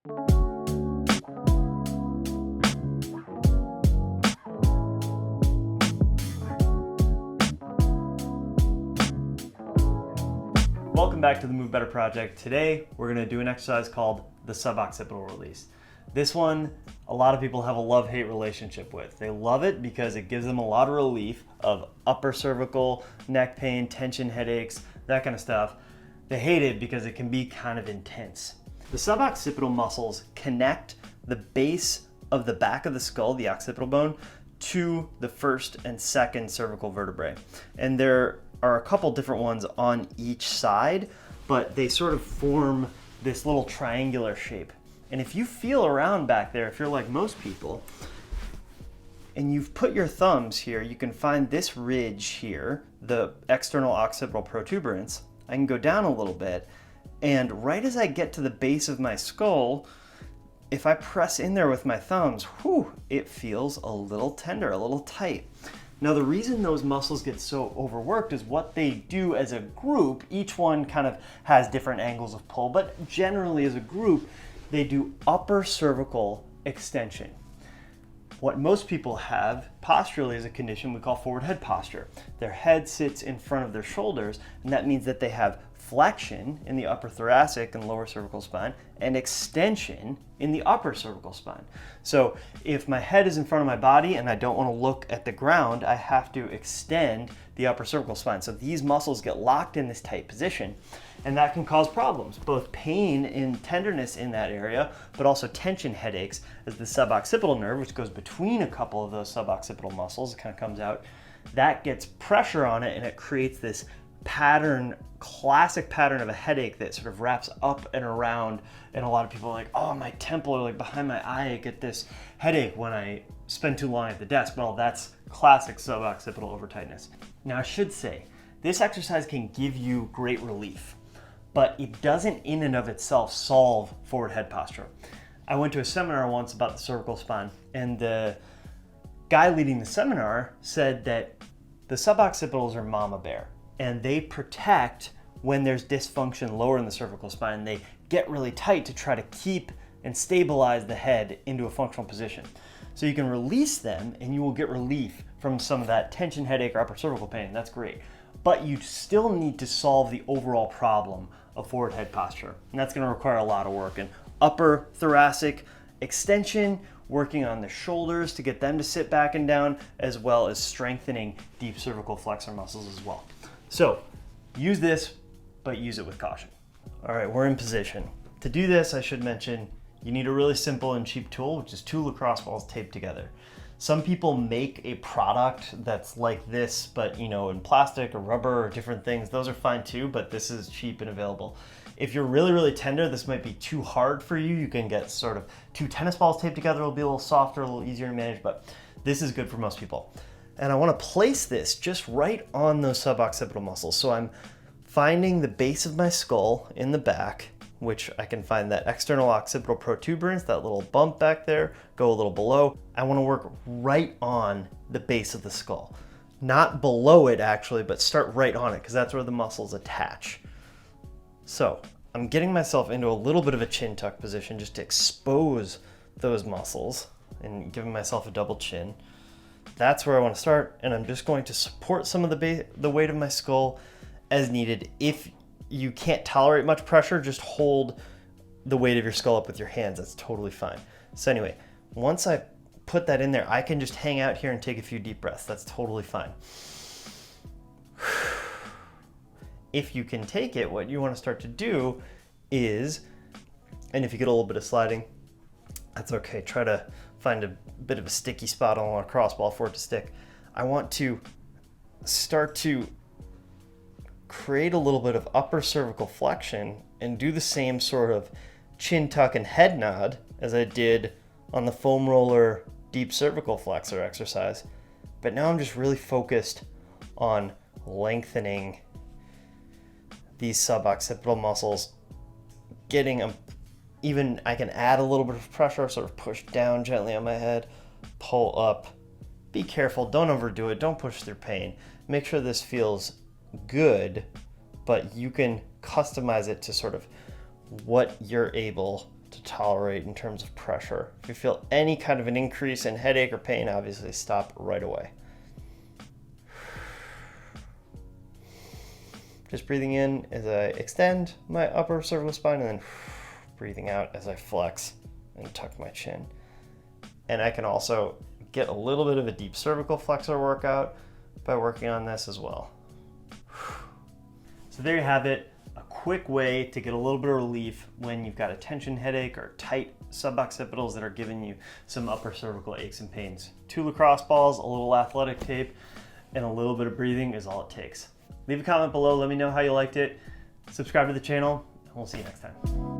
Welcome back to the Move Better Project. Today, we're gonna do an exercise called the suboccipital release. This one, a lot of people have a love-hate relationship with. They love it because it gives them a lot of relief of upper cervical, neck pain, tension headaches, that kind of stuff. They hate it because it can be kind of intense. The suboccipital muscles connect the base of the back of the skull, the occipital bone, to the first and second cervical vertebrae. And there are a couple different ones on each side, but they sort of form this little triangular shape. And if you feel around back there, if you're like most people, and you've put your thumbs here, you can find this ridge here, the external occipital protuberance. I can go down a little bit, and right as I get to the base of my skull, if I press in there with my thumbs, whew, it feels a little tender, a little tight. Now, the reason those muscles get so overworked is what they do as a group. Each one kind of has different angles of pull, but generally as a group, they do upper cervical extension. What most people have posturally is a condition we call forward head posture. Their head sits in front of their shoulders, and that means that they have flexion in the upper thoracic and lower cervical spine and extension in the upper cervical spine. So if my head is in front of my body and I don't want to look at the ground, I have to extend the upper cervical spine. So these muscles get locked in this tight position, and that can cause problems, both pain and tenderness in that area, but also tension headaches as the suboccipital nerve, which goes between a couple of those suboccipital muscles, it kind of comes out, that gets pressure on it and it creates this pattern, classic pattern of a headache that sort of wraps up and around. And a lot of people are like, oh, my temple or like behind my eye, I get this headache when I spend too long at the desk. Well, that's classic suboccipital overtightness. Now, I should say, this exercise can give you great relief, but it doesn't in and of itself solve forward head posture. I went to a seminar once about the cervical spine, and the guy leading the seminar said that the suboccipitals are mama bear, and they protect when there's dysfunction lower in the cervical spine. They get really tight to try to keep and stabilize the head into a functional position. So you can release them and you will get relief from some of that tension headache or upper cervical pain. That's great. But you still need to solve the overall problem of forward head posture. And that's gonna require a lot of work in upper thoracic extension, working on the shoulders to get them to sit back and down, as well as strengthening deep cervical flexor muscles as well. So use this, but use it with caution. All right, we're in position. To do this, I should mention, you need a really simple and cheap tool, which is 2 lacrosse balls taped together. Some people make a product that's like this, but in plastic or rubber or different things. Those are fine too, but this is cheap and available. If you're really, really tender, this might be too hard for you. You can get sort of 2 tennis balls taped together. It'll be a little softer, a little easier to manage, but this is good for most people. And I want to place this just right on those suboccipital muscles. So I'm finding the base of my skull in the back, which I can find that external occipital protuberance, that little bump back there, go a little below. I want to work right on the base of the skull. Not below it actually, but start right on it because that's where the muscles attach. So I'm getting myself into a little bit of a chin tuck position just to expose those muscles and giving myself a double chin. That's where I want to start, and I'm just going to support some of the weight of my skull as needed. If you can't tolerate much pressure, just hold the weight of your skull up with your hands. That's totally fine. So anyway, once I put that in there, I can just hang out here and take a few deep breaths. That's totally fine. If you can take it, what you want to start to do is, and if you get a little bit of sliding, that's okay. Try to find a bit of a sticky spot on a lacrosse ball for it to stick. I want to start to create a little bit of upper cervical flexion and do the same sort of chin tuck and head nod as I did on the foam roller deep cervical flexor exercise. But now I'm just really focused on lengthening these suboccipital muscles, getting them even, I can add a little bit of pressure, sort of push down gently on my head, pull up. Be careful, don't overdo it, don't push through pain. Make sure this feels good, but you can customize it to sort of what you're able to tolerate in terms of pressure. If you feel any kind of an increase in headache or pain, obviously stop right away. Just breathing in as I extend my upper cervical spine, and then breathing out as I flex and tuck my chin. And I can also get a little bit of a deep cervical flexor workout by working on this as well. So there you have it. A quick way to get a little bit of relief when you've got a tension headache or tight suboccipitals that are giving you some upper cervical aches and pains. 2 lacrosse balls, a little athletic tape, and a little bit of breathing is all it takes. Leave a comment below, let me know how you liked it. Subscribe to the channel, and we'll see you next time.